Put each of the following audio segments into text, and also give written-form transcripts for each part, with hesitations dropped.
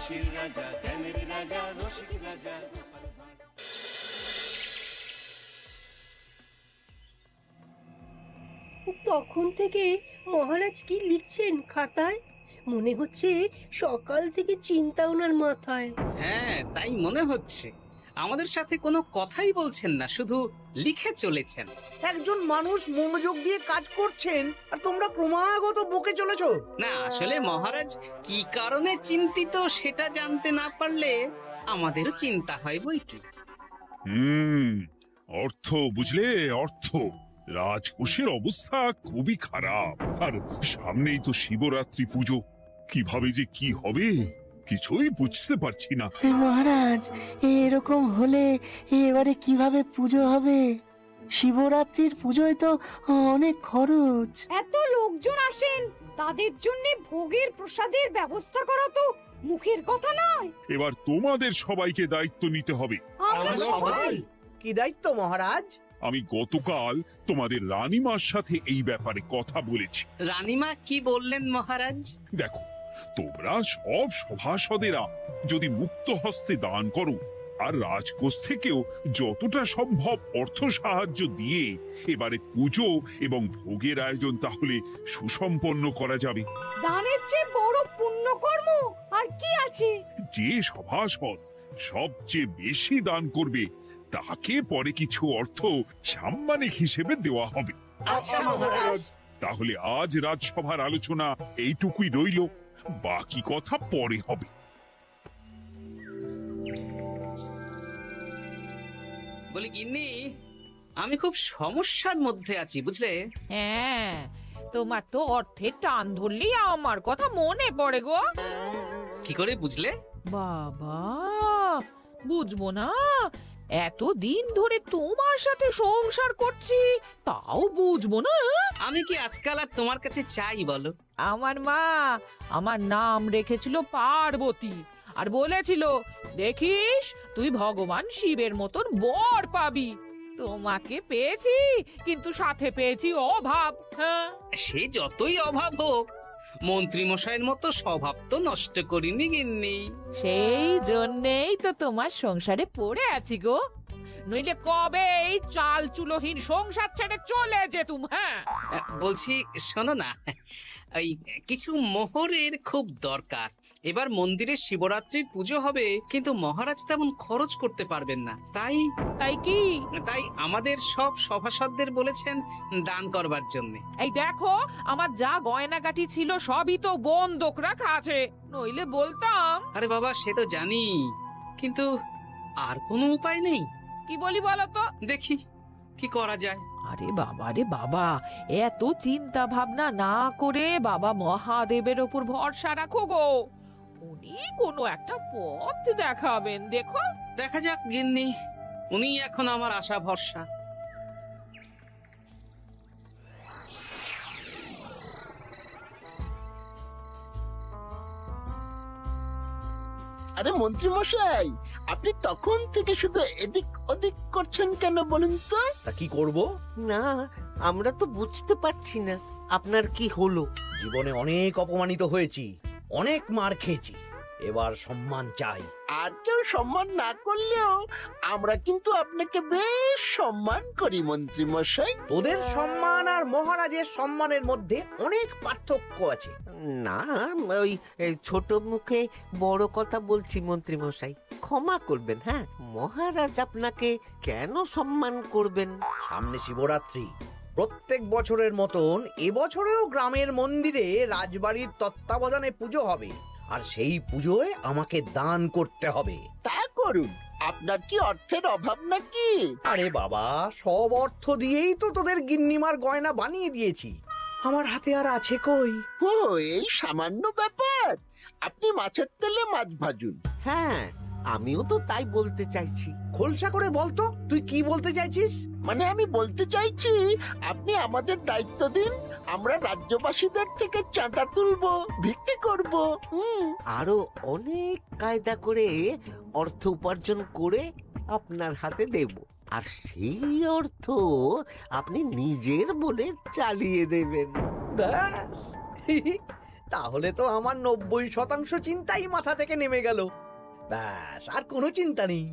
হাসির রাজা, জ্ঞানের রাজা, রসিক রাজা। তখন থেকে মহারাজ কি লিখছেন খাতায়? মনে হচ্ছে সকাল থেকে চিন্তা ওনার মাথায়। হ্যাঁ, তাই মনে হচ্ছে। আমাদের সাথে কোনো কথাই বলছেন না, শুধু লিখে চলেছেন। একজন মানুষ মনোযোগ দিয়ে কাজ করছেন আর তোমরা ক্রমাগত বকে চলেছো। না, আসলে মহারাজ কি কারণে চিন্তিত সেটা জানতে না পারলে আমাদেরও চিন্তা হয় বই কি। অর্থ বুঝলে, অর্থ। রাজকোষের অবস্থা খুবই খারাপ, আর সামনেই তো শিবরাত্রি পুজো। কিভাবে যে কি হবে কিছুই বুঝতে পারছি না। মহারাজ, এরকম হলে এবারে কিভাবে পুজো হবে? শিবরাত্রির পুজোয় তো অনেক খরচ। এত লোকজন আসেন, তাদের জন্য ভোগের প্রসাদের ব্যবস্থা করা তো মুখের কথা নয়। এবার তোমাদের সবাইকে দায়িত্ব নিতে হবে। আমরা সবাই। কি দায়িত্ব মহারাজ? আমি গতকাল তোমাদের রানীমার সাথে এই ব্যাপারে কথা বলেছি। রানীমা কি বললেন মহারাজ? দেখো, তোমরা সব সভাসদেরা যদি মুক্ত হস্তে দান করো, আর রাজকোষ থেকেও যতটা সম্ভব অর্থ সাহায্য দিয়ে এবারে পুজো এবং ভোগের আয়োজন তাহলে সুসম্পন্ন করা যাবে। দানের চেয়ে বড় পুণ্যকর্ম আর কি আছে? যে সভাসদ সবচেয়ে বেশি দান করবে তাকে পরে কিছু অর্থ সাম্মানিক হিসেবে দেওয়া হবে। আচ্ছা মহারাজ। তাহলে আজ রাজসভার আলোচনা এইটুকুই রইল, বাকি কথা পরে হবে। বলি গিন্নি, আমি খুব সমস্যার মধ্যে আছি বুঝলে। হ্যাঁ, তোমার তো অর্থের টান ধরলেই আমার কথা মনে পড়ে গো। কি করে বুঝলে? বাবা, বুঝবো না? এতদিন ধরে তোমার সাথে সংসার করছি, তাও বুঝবো না? আমি কি আজকাল আর তোমার কাছে চাই বলো? আমার মা আমার নাম রেখেছিল পার্বতী, আর বলেছিল দেখিস তুই ভগবান শিবের মতন বর পাবি। তোমাকে পেয়েছি, কিন্তু সাথে পেয়েছি অভাব। হ্যাঁ, সে যতই অভাব হোক, মন্ত্রী মশাইয়ের মতো স্বভাব তো নষ্ট করিনি গিন্নি। সেই জন্যেই তো তোমার সংসারে পড়ে আছি গো, নইলে কবে এই চাল চুলোহীন সংসার ছেড়ে চলে যেতুম। হ্যাঁ, বলছি শোনো না, এই কিছু মোহরের খুব দরকার। এবার মন্দিরে শিবরাত্রির পুজো হবে, কিন্তু মহারাজ তেমন খরচ করতে পারবেন না। তাই কি? তাই আমাদের সব সভাসদদের বলেছেন দান করবার জন্য। এই দেখো, আমার যা গয়নাগাটি ছিল সবই তো বন্ধক রাখা আছে, নইলে বলতাম। আরে বাবা, সে তো জানি, কিন্তু আর কোনো উপায় নেই। কি বলি বলো তো? দেখি কি করা যায়। আরে বাবা রে বাবা, এত চিন্তা ভাবনা না করে বাবা মহাদেবের ওপর ভরসা রাখো গো, উনি কোনো একটা পথ দেখাবেন। দেখো, দেখা যাক গিন্নি, উনি এখন আমার আশা ভরসা। আরে মন্ত্রী মশাই, আপনি তখন থেকে শুধু এদিক ওদিক করছেন কেন বলুন তো? তা কি করব? না, আমরা তো বুঝতে পারছি না আপনার কি হলো। জীবনে অনেক অপমানিত হয়েছি, অনেক মার খেয়েছি, এবার সম্মান চাই। আর কেউ সম্মান না করলেও আমরা কিন্তু আপনাকে বেশ সম্মান করি মন্ত্রী মশাই। তোদের সম্মান আর মহারাজের সম্মানের মধ্যে অনেক পার্থক্য আছে। না, ওই ছোট মুখে বড় কথা বলছি মন্ত্রী মশাই, ক্ষমা করবেন। হ্যাঁ, মহারাজ আপনাকে কেন সম্মান করবেন? সামনে শিবরাত্রি, প্রত্যেক বছরের মতন এবছরেও গ্রামের মন্দিরে রাজবাড়ির তত্ত্বাবধানে পুজো হবে, আর সেই পুজোয় আমাকে দান করতে হবে। তা করুন, আপনার কি অর্থের অভাব নাকি? আরে বাবা, সব অর্থ দিয়েই তো তোদের গিন্নিমার গয়না বানিয়ে দিয়েছি, আমার হাতে আর আছে কই? ও, এই সামান্য ব্যাপার। আপনি মাছের তেলে মাছ ভাজুন। হ্যাঁ, আমিও তো তাই বলতে চাইছি। খোলসা করে বলতো তুই কি বলতে চাইছিস? মানে আমি বলতে চাইছি, আপনি আমাদের দায়িত্ব দিন, আমরা রাজ্যবাসীদের থেকে চাঁদা তুলবো, ভিক্ষে করব। আরো অনেক কায়দা করে অর্থ উপার্জন করে আপনার হাতে দেব, আর সেই অর্থ আপনি নিজের বলে চালিয়ে দেবেন। ব্যাস, তাহলে তো আমার 90% চিন্তাই মাথা থেকে নেমে গেল। ব্যাস, আর কোনো চিন্তা নেই।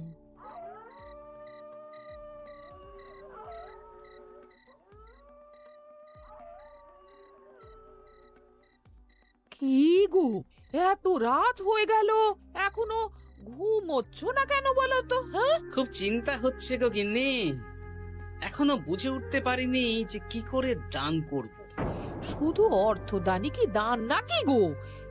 কি গো, এত রাত হয়ে গেল এখনো ঘুমোচ্ছ না কেন বলো তো? হ্যাঁ, খুব চিন্তা হচ্ছে গো গিন্নি। এখনো বুঝে উঠতে পারিনি যে কি করে দান করব। শুধু অর্থদানই কি দান নাকি গো?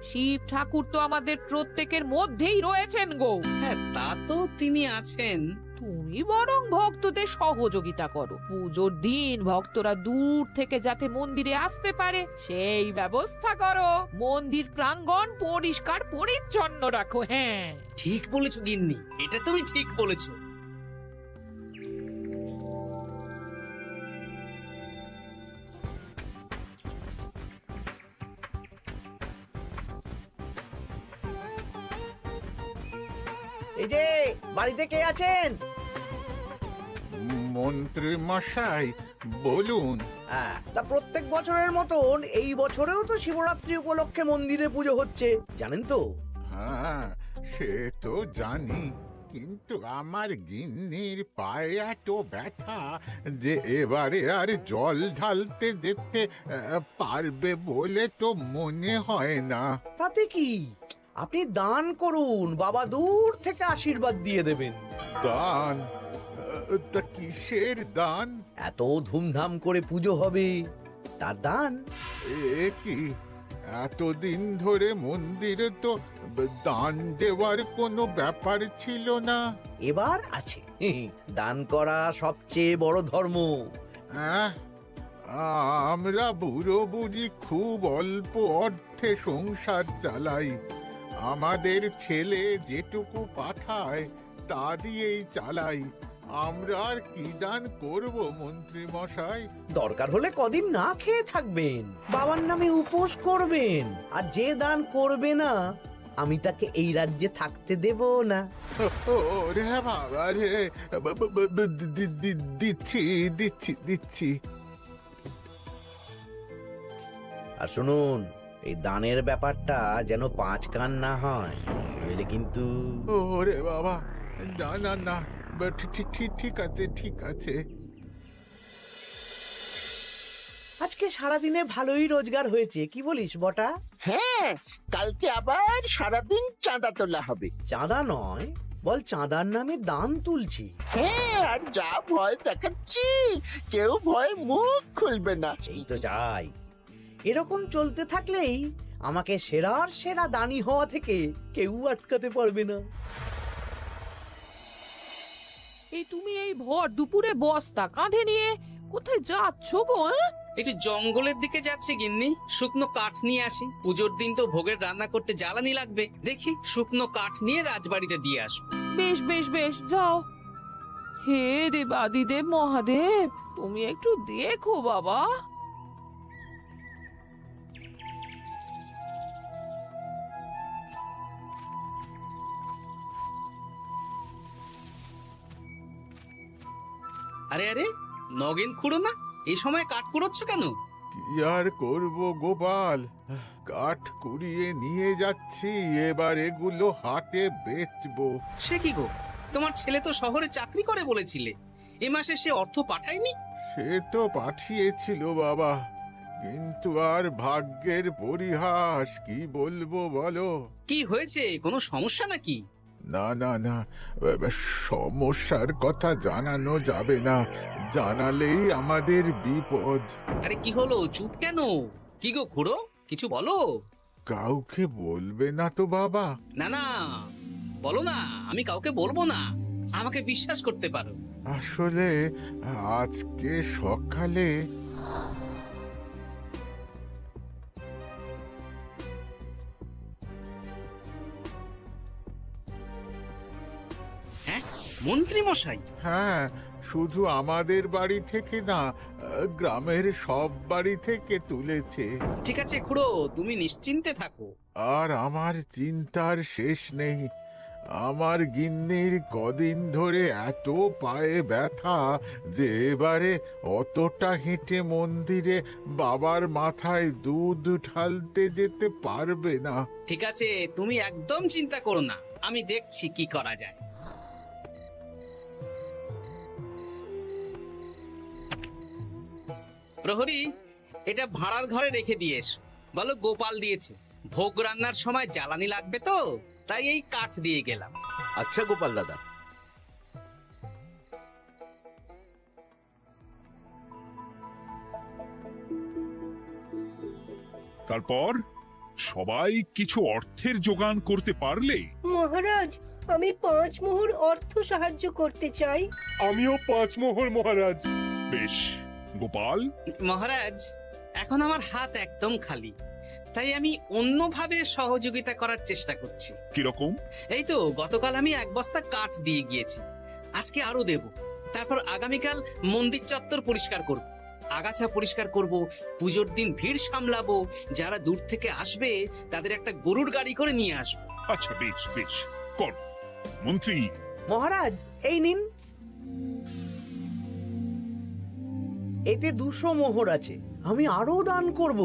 শিব ঠাকুর তো আমাদের প্রত্যেকের মধ্যেই রয়েছেন গো। হ্যাঁ, তা তো তিনি আছেন। তুমি বরং ভক্তদের সহযোগিতা করো। পুজোর দিন ভক্তরা দূর থেকে যাতে মন্দিরে আসতে পারে সেই ব্যবস্থা করো। মন্দির প্রাঙ্গণ পরিষ্কার পরিচ্ছন্ন রাখো। হ্যাঁ, ঠিক বলেছো গিন্নি, এটা তুমি ঠিক বলেছো। এই যে, বাড়িতে কে আছেন? মন্ত্রী মশাই বলুন। তা প্রত্যেক বছরের মতন এই বছরেও তো শিবরাত্রি উপলক্ষে মন্দিরে পুজো হচ্ছে, জানেন তো? হ্যাঁ, সে তো জানি, কিন্তু আমার গিন্নির পায়ে এত ব্যথা যে এবারে আর জল ঢালতে যেতে পারবে বলে তো মনে হয় না। তাতে কি, আপনি দান করুন, বাবা দূর থেকে আশীর্বাদ দিয়ে দেবেন। দান? তা কিসের দান? এত ধুমধাম করে পুজো হবে, তার দান। এ কি, এতদিন ধরে মন্দিরে তো দান দেওয়ার কোনো ব্যাপার ছিল না। এবার আছে। দান করা সবচেয়ে বড় ধর্ম। হ্যাঁ, আমরা বুড়ো বুড়ি খুব অল্প অর্থে সংসার চালাই। আমাদের ছেলে যেটুকু পাঠায় তা দিয়েই চালাই। আমরা আর কি দান করব মন্ত্রী মশাই? দরকার হলে কদিন না খেয়ে থাকবেন, বাবার নামে উপোস করবেন, আর যে দান করবে না আমি তাকে এই রাজ্যে থাকতে দেব না। ওরে বাবা রে, দিচ্ছি দিচ্ছি দিচ্ছি। আর শুনুন, এই দানের ব্যাপারটা যেন 5 কান না হয়, নইলে কিন্তু। ওরে বাবা, না না না, ঠিক আছে ঠিক আছে। আজকে সারাদিনে ভালোই রোজগার হয়েছে, কি বলিস বটা? হ্যাঁ, কালকে আবার সারাদিন চাঁদা তোলা হবে। চাঁদা নয়, বল চাঁদার নামে দান তুলছি। হ্যাঁ, আর যা ভয় দেখাচ্ছি, কেউ ভয় মুখ খুলবে না। এই তো যাই, এরকম চলতে থাকলেই আমাকে সেরার সেরা দানি হওয়া থেকে কেউ আটকাতে পারবে না। এই তুমি এই ভর দুপুরে বস্তা কাঁধে নিয়ে কোথায় যাচ্ছ গো? একটু জঙ্গলের দিকে যাচ্ছে গিন্নি, শুকনো কাঠ নিয়ে আসি। পুজোর দিন তো ভোগের রান্না করতে জ্বালানি লাগবে, দেখি শুকনো কাঠ নিয়ে রাজবাড়িতে দিয়ে আসবো। বেশ বেশ বেশ, যাও। হে দেবাদিদেব মহাদেব, তুমি একটু দেখো বাবা। আরে আরে, নগেন খুঁড়ো না, এই সময় কাঠ কুড়োচ্ছ কেন? কি আর করব গোপাল, কাঠ কুড়িয়ে নিয়ে যাচ্ছি, এবার এগুলো হাটে বেচবো। সে কি গো, তোমার ছেলে তো শহরে চাকরি করে বলেছিলে, এ মাসে সে অর্থ পাঠায়নি? সে তো পাঠিয়েছিল বাবা, কিন্তু আর ভাগ্যের পরিহাস, কি বলবো বলো। কি হয়েছে, কোনো সমস্যা নাকি? না না না, সমস্যার কথা জানানো যাবে না, জানালেই আমাদের বিপদ। আরে কি হলো, চুপ কেন? কি গো খুড়ো, কিছু বলো। কাউকে বলবে না তো বাবা? না না, বলো না, আমি কাউকে বলবো না, আমাকে বিশ্বাস করতে পারো। আসলে আজকে সকালে হ্যাঁ, মন্ত্রী মশাই? হ্যাঁ, শুধু আমাদের বাড়ি থেকে না, গ্রামের সব বাড়ি থেকে তুলেছে। ঠিক আছে খুড়ো, তুমি নিশ্চিন্তে থাকো। আর আমার চিন্তার শেষ নেই। আমার গিন্নির কদিন ধরে এত পায়ে ব্যথা যে এবারে অতটা হেঁটে মন্দিরে বাবার মাথায় দুধ ঢালতে যেতে পারবে না। ঠিক আছে, তুমি একদম চিন্তা করো না, আমি দেখছি কি করা যায়। প্রহরী, এটা ভাড়ার ঘরে রেখে দিয়ে এসো। বলো গোপাল দিয়েছে, ভোগ রান্নার সময় জ্বালানি লাগবে তো, তাই এই কাঠ দিয়ে গেলাম। আচ্ছা গোপাল দাদা। তারপর সবাই কিছু অর্থের যোগান করতে পারলে মহারাজ, আমি 5 মোহর অর্থ সাহায্য করতে চাই। আমিও 5 মোহর মহারাজ। বেশ। গোপাল, মহারাজ, এখন আমার হাত একদম খালি, তাই আমি অন্যভাবে সহযোগিতা করার চেষ্টা করছি। কিরকম? এই তো গতকাল আমি 1 বস্তা কাঠ দিয়ে গিয়েছি, আজকে আরো দেব। তারপর আগামীকাল মন্দির চত্বর পরিষ্কার করব, আগাছা পরিষ্কার করব, পুজোর দিন ভিড় সামলাবো, যারা দূর থেকে আসবে তাদের একটা গরুর গাড়ি করে নিয়ে আসবো। আচ্ছা বেশ বেশ, কর। মন্ত্রী, মহারাজ এই নিন, এতে 200 মোহর আছে। আমি আরো দান করব,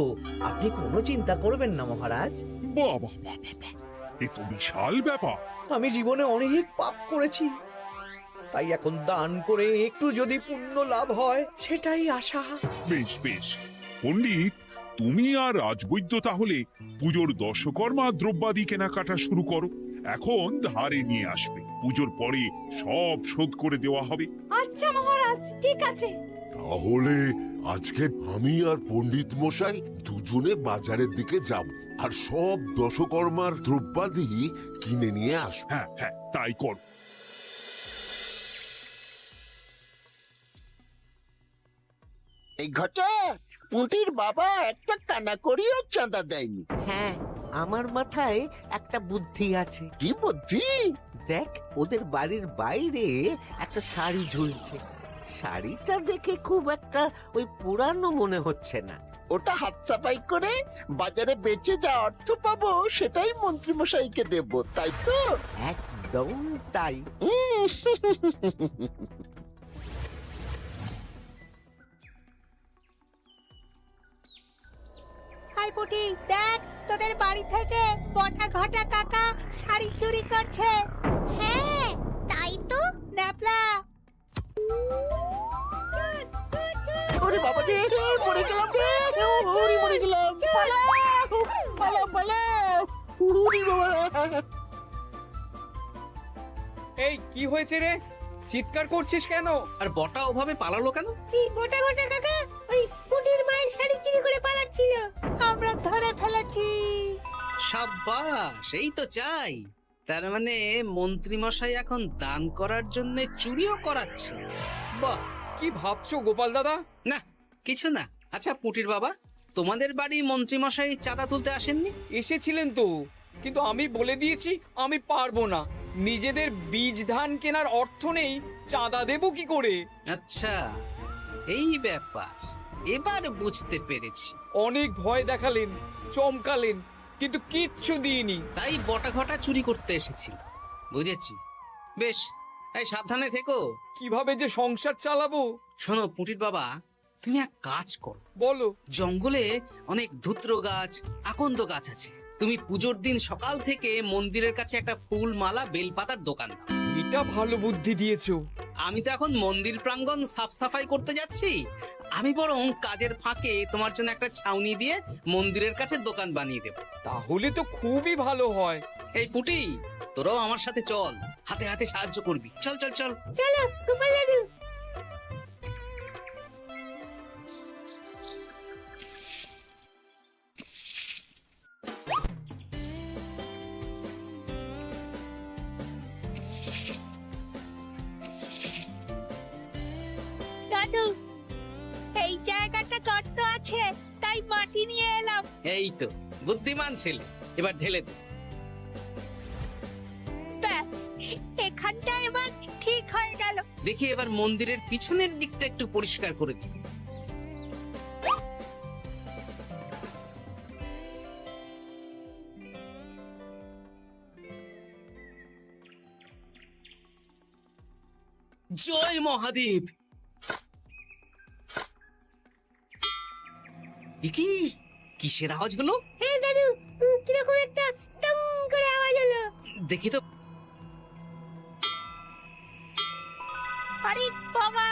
আপনি কোনো চিন্তা করবেন না মহারাজ। বাহ বাহ বাহ বাহ বাহ, এ তো বিশাল ব্যাপার। আমি জীবনে অনেক পাপ করেছি, তাই এখন দান করে একটু যদি পুণ্য লাভ হয় সেটাই আশা। বেশ বেশ। পণ্ডিত, তুমি আর রাজবৈদ্য তাহলে পুজোর দশকর্মা দ্রব্যাদি কেনাকাটা শুরু করো। এখন ধারে নিয়ে আসবে, পুজোর পরে সব শোধ করে দেওয়া হবে। আচ্ছা মহারাজ, ঠিক আছে। তাহলে আজকে আমি আর পণ্ডিত মশাই দুজনে বাজারের দিকে যাব আর সব দশকর্মার দ্রব্যাদি কিনে নিয়ে আসবো। হ্যাঁ হ্যাঁ, তাই কর। এই ঘটা পুঁটির বাবা একটা কানা করিও চাঁদা দেয়নি। হ্যাঁ, আমার মাথায় একটা বুদ্ধি আছে। কি বুদ্ধি? দেখ, ওদের বাড়ির বাইরে একটা শাড়ি ঝুলছে। শাড়িটা দেখে খুব একটা ওই পুরানো মনে হচ্ছে না। ওটা হাত সাফাই করে বাজারে বেচে যা অর্থ পাবো সেটাই মন্ত্রী মশাইকে দেব, তাই তো? একদম তাই। হাই পুটি, দেখ তোদের বাড়ি থেকে বটা ঘটা কাকা শাড়ি চুরি করছে। হ্যাঁ তাই তো। ন্যাপলা, ওরে বাবা রে, মরে গেলাম রে, ওরে মরে গেলাম। পালাও পালাও পালাও, ওরে বাবা। এই কি হয়েছে রে? চিৎকার করছিস কেন? আর বটা ওভাবে পালালো কেন? এই বটা ঘটা কাকা ওই পুটির মায়ের শাড়ি চুরি করে পালাচ্ছিল, আমরা ধরে ফেলেছি। সাব্বাস, এই তো চাই। তার মানে মন্ত্রী মশাই এখন দান করার জন্য চুরিও করাচ্ছে। বাহ! কি ভাবছো গোপাল দাদা? না, কিছু না। আচ্ছা পুটির বাবা, তোমাদের বাড়ি মন্ত্রী মশাই চাঁদা তুলতে আসেননি? এসেছিলেন তো, কিন্তু আমি বলে দিয়েছি আমি পারবো না। নিজেদের বীজ ধান কেনার অর্থ নেই, চাঁদা দেবো কি করে? আচ্ছা, এই ব্যাপার, এবার বুঝতে পেরেছি। অনেক ভয় দেখালেন, চমকালেন, কিন্তু কিচ্ছু দিইনি। তাই বটা ঘটা চুরি করতে এসেছি, বুঝেছি। বেশ, এই সাবধানে থেকো। কিভাবে যে সংসার চালাবো? শোনো পুটির বাবা, তুমি এক কাজ করো। বলো। জঙ্গলে অনেক ধুত্র গাছ, আকন্দ গাছ আছে। তুমি পুজোর দিন সকাল থেকে মন্দিরের কাছে একটা ফুল মালা বেলপাতার দোকান দাও। এটা ভালো বুদ্ধি দিয়েছো। আমি তো এখন মন্দির প্রাঙ্গণ সাফ সাফাই করতে যাচ্ছি, আমি বরং কাজের ফাঁকে তোমার জন্য একটা ছাউনি দিয়ে মন্দিরের কাছে দোকান বানিয়ে দেব। তাহলে তো খুবই ভালো হয়। এই পুটি, তোরাও আমার সাথে চল, হাতে হাতে সাহায্য করবি। চল চল চল। চলো গোপাল দাদু। দাদু, এই জায়গাটা গর্ত আছে, তাই মাটি নিয়ে এলাম। এই তো বুদ্ধিমান ছেলে, এবার ঢেলে দে। ব্যাস, এখানটা এবার ঠিক হয়ে গেল। দেখি এবার মন্দিরের পিছনের দিকটা একটু পরিষ্কার করে দিই। জয় মহাদেব। এ কি কিসের আওয়াজ হলো? হ্যাঁ দাদু, কিরকম একটা টং করে আওয়াজ হলো। দেখি তো। আরে বাবা,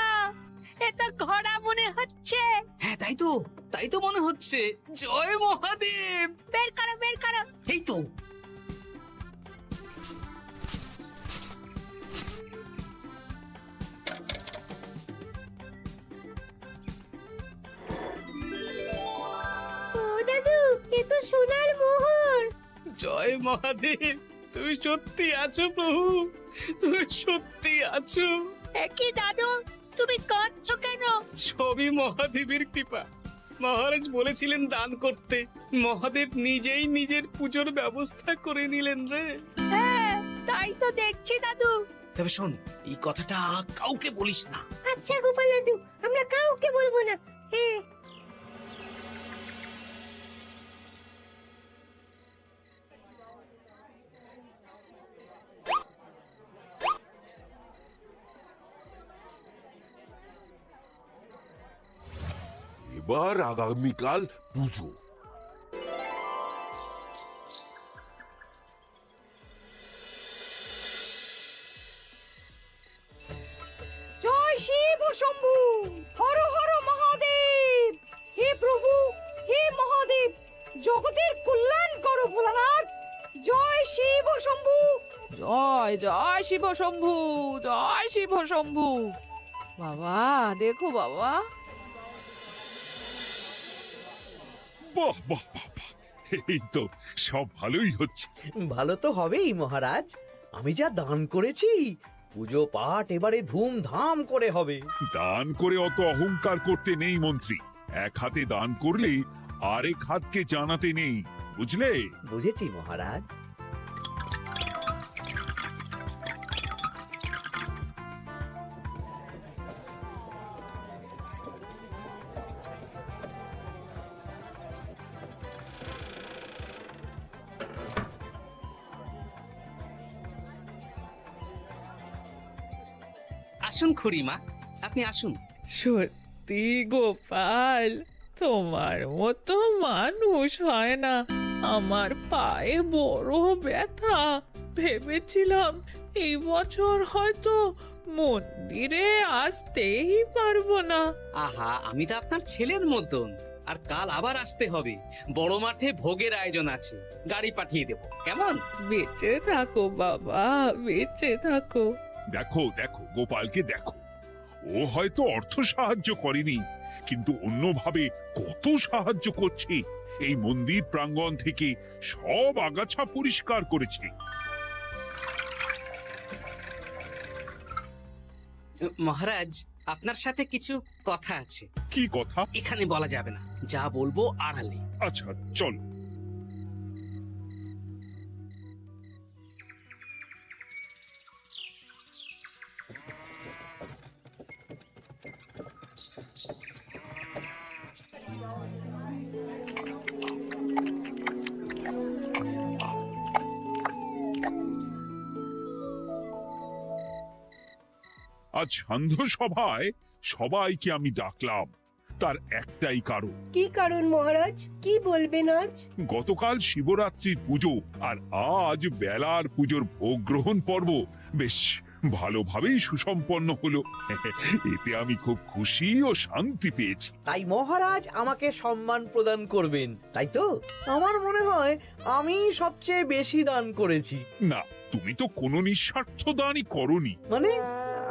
এটা ঘোড়া মনে হচ্ছে। হ্যাঁ তাই তো মনে হচ্ছে। জয় মহাদেব। বের করো বের করো। এই তো। ও দাদু, এ তো সোনার মোহর। জয় মহাদেব, তুমি সত্যি আছো প্রভু, তুমি সত্যি আছো। একই দাদু, তুমি কাঁদছো কেন? সবই মহাদেবের কৃপা। মহারাজ বলেছিলেন দান করতে, মহাদেব নিজেই নিজের পুজোর ব্যবস্থা করে নিলেন রে। হ্যাঁ, তাই তো দেখছি দাদু। তবে শোন, এই কথাটা কাউকে বলিস না। আচ্ছা গোপাল দাদু, আমরা কাউকে বলবো না। হ্যাঁ। এবার আগামীকাল পুজো। জয় শিব শম্ভু, হর হর মহাদেব। হে প্রভু, হে মহাদেব, জগতের কল্যাণ করো ভোলানাথ। জয় শিব শম্ভু। জয় জয় শিব শম্ভু, জয় শিব শম্ভু। বাবা দেখো বাবা, বাহ বাহ বাহ বাহ, এই তো সব ভালোই হচ্ছে। ভালো তো হবেই মহারাজ। আমি যা দান করেছি, পুজো পাঠ এবারে ধুমধাম করে হবে। দান করে অত অহংকার করতে নেই মন্ত্রী। এক হাতে দান করলে আরেক হাতকে জানাতে নেই, বুঝলে? বুঝেছি মহারাজ। আসুন খুড়িমা, আপনি আসুন। সত্যি গোপাল, তোমার মতো মানুষ হয় না। আমার পায়ে বড় ব্যথা, ভেবেছিলাম এই বছর হয়তো মন্দিরে আসতেই পারবো না। আহা, আমি তো আপনার ছেলের মতন। আর কাল আবার আসতে হবে, বড় মাঠে ভোগের আয়োজন আছে, গাড়ি পাঠিয়ে দেব, কেমন? বেঁচে থাকো বাবা, বেঁচে থাকো। দেখো দেখো গোপালকে দেখো, ও হয়তো অর্থ সাহায্য করেনি, কিন্তু অন্যভাবে কত সাহায্য করছে। এই মন্দির প্রাঙ্গণ থেকে সব আগাছা পরিষ্কার করেছে। মহারাজ, আপনার সাথে কিছু কথা আছে। কি কথা? এখানে বলা যাবে না, যা বলবো আড়ালে। আচ্ছা চল। আজ সান্ধ্য সভায় সবাইকে আমি ডাকলাম, তার একটাই কারণ। কি কারণ মহারাজ? কি বলবেন আজ? গতকাল শিবরাত্রির পুজো আর আজ বেলার পুজোর ভোগ গ্রহণ পর্ব বেশ ভালোভাবেই সুসম্পন্ন হলো। এতে আমি খুব খুশি ও শান্তি পেয়েছি। তাই মহারাজ আমাকে সম্মান প্রদান করবেন, তাই তো? আমার মনে হয় আমি সবচেয়ে বেশি দান করেছি। না, তুমি তো কোনো নিঃস্বার্থ দানই করনি। মানে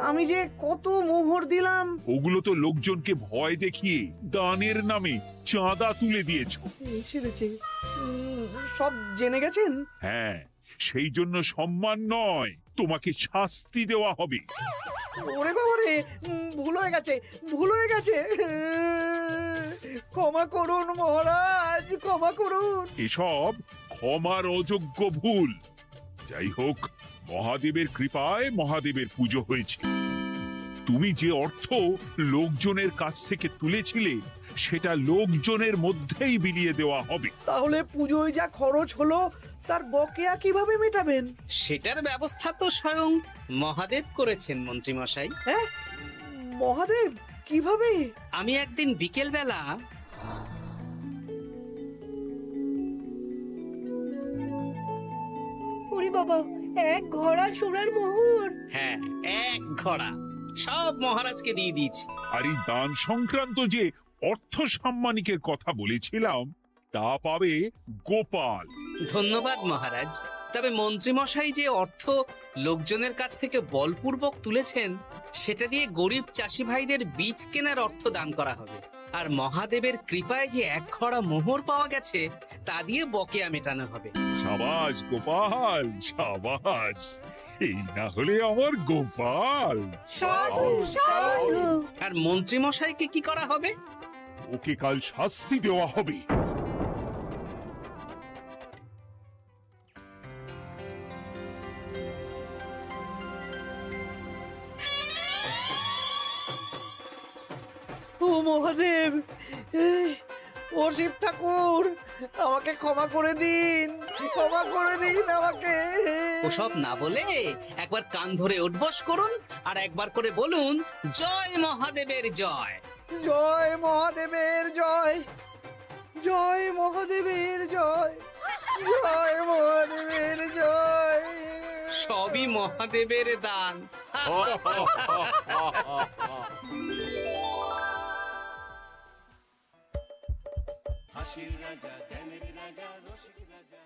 আমি যে কত মোহর দিলাম। ওগুলো তো লোকজনকে ভয় দেখিয়ে দানের নামে চাঁদা তুলে দিয়েছো। সব জেনে গেছেন? হ্যাঁ, সেই জন্য সম্মান নয়, তোমাকে শাস্তি দেওয়া হবে। ওরে বাবা রে, ভুল হয়ে গেছে, ভুল হয়ে গেছে। ক্ষমা করুন মহারাজ, ক্ষমা করুন। এসব ক্ষমার অযোগ্য ভুল। যাই হোক, মহাদেবের কৃপায় মহাদেবের পুজো হয়েছে। তুমি যে অর্থ লোকজনের কাছ থেকে তুলেছিলে সেটা লোকজনের মধ্যেই বিলিয়ে দেওয়া হবে। তাহলে পুজোয় যা খরচ হলো তার বকেয়া কিভাবে মেটাবেন? সেটার ব্যবস্থা তো স্বয়ং মহাদেব করেছেন মন্ত্রীমশাই। হ্যাঁ, মহাদেব কিভাবে? আমি একদিন বিকেলবেলা ওরে বাবা, এক ঘোড়া সোনার মোহর! হ্যাঁ, এক ঘোড়া সব মহারাজকে দিয়ে দিয়েছি। আর এই দান সংক্রান্ত যে অর্থ সাম্মানিকের কথা বলেছিলাম তা পাবে গোপাল। ধন্যবাদ মহারাজ। তবে মন্ত্রীমশাই যে অর্থ লোকজনের কাছ থেকে বলপূর্বক তুলেছেন সেটা দিয়ে গরিব চাষি ভাইদের বীজ কেনার অর্থ দান করা হবে। আর মহাদেবের কৃপায় যে এক ঘোড়া মোহর পাওয়া গেছে তা দিয়ে বকেয়া মেটানো হবে। সাবাস গোপাল, সাবাস। এই না হলে আমার গোপাল। সাধু সাধু! আর মন্ত্রীমশাইকে কি করা হবে? ওকে কাল শাস্তি দেওয়া হবে। ও মহাদেব, ও শিব ঠাকুর, আমাকে ক্ষমা করে দিন, ক্ষমা করে দিন আমাকে। ওসব না বলে একবার কান ধরে উঠবস করুন আর একবার করে বলুন, জয় মহাদেবের জয়। জয় মহাদেবের জয়, জয় মহাদেবের জয়, জয় মহাদেবের জয়। সবই মহাদেবের দান। হাসির রাজা জ্ঞানের রাজা রসিক রাজা